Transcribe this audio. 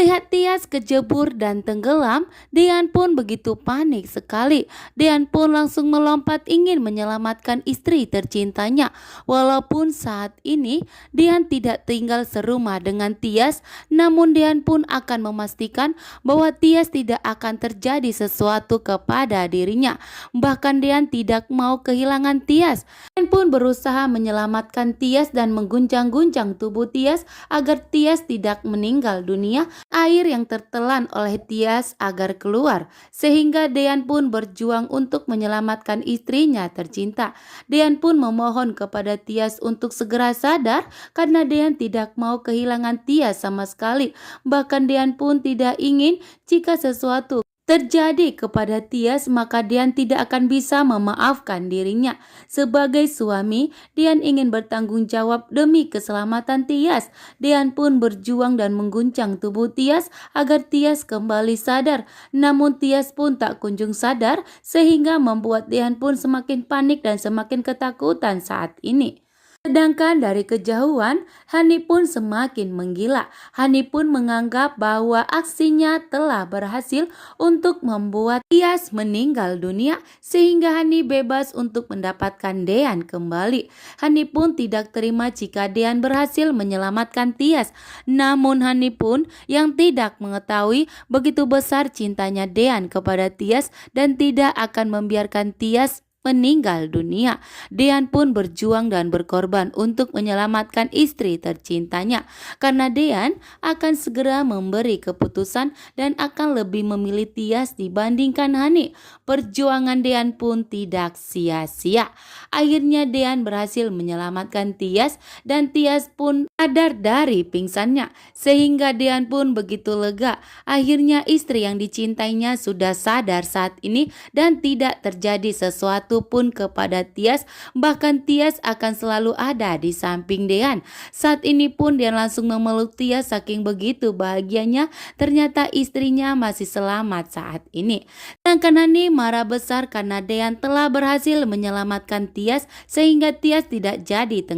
Melihat Tias kejebur dan tenggelam, Dian pun begitu panik sekali. Dian pun langsung melompat ingin menyelamatkan istri tercintanya. Walaupun saat ini Dian tidak tinggal serumah dengan Tias, namun Dian pun akan memastikan bahwa Tias tidak akan terjadi sesuatu kepada dirinya. Bahkan Dian tidak mau kehilangan Tias. Dian pun berusaha menyelamatkan Tias dan mengguncang-guncang tubuh Tias agar Tias tidak meninggal dunia. Air yang tertelan oleh Tias agar keluar, sehingga Dian pun berjuang untuk menyelamatkan istrinya tercinta. Dian pun memohon kepada Tias untuk segera sadar karena Dian tidak mau kehilangan Tias sama sekali. Bahkan Dian pun tidak ingin jika sesuatu terjadi kepada Tias, maka Dian tidak akan bisa memaafkan dirinya. Sebagai suami, Dian ingin bertanggung jawab demi keselamatan Tias. Dian pun berjuang dan mengguncang tubuh Tias agar Tias kembali sadar. Namun Tias pun tak kunjung sadar, sehingga membuat Dian pun semakin panik dan semakin ketakutan saat ini. Sedangkan dari kejauhan, Hani pun semakin menggila. Hani pun menganggap bahwa aksinya telah berhasil untuk membuat Tias meninggal dunia, sehingga Hani bebas untuk mendapatkan Dean kembali. Hani pun tidak terima jika Dean berhasil menyelamatkan Tias. Namun Hani pun yang tidak mengetahui begitu besar cintanya Dean kepada Tias dan tidak akan membiarkan Tias meninggal dunia. Dean pun berjuang dan berkorban untuk menyelamatkan istri tercintanya karena Dean akan segera memberi keputusan dan akan lebih memilih Tias dibandingkan Hani. Perjuangan Dean pun tidak sia-sia. Akhirnya Dean berhasil menyelamatkan Tias dan Tias pun sadar dari pingsannya, sehingga Dean pun begitu lega. Akhirnya istri yang dicintainya sudah sadar saat ini dan tidak terjadi sesuatu pun kepada Tias, bahkan Tias akan selalu ada di samping Dean. Saat ini pun Dean langsung memeluk Tias saking begitu bahagianya ternyata istrinya masih selamat saat ini. Sedangkan Hani marah besar karena Dean telah berhasil menyelamatkan Tias sehingga Tias tidak jadi tenggelam.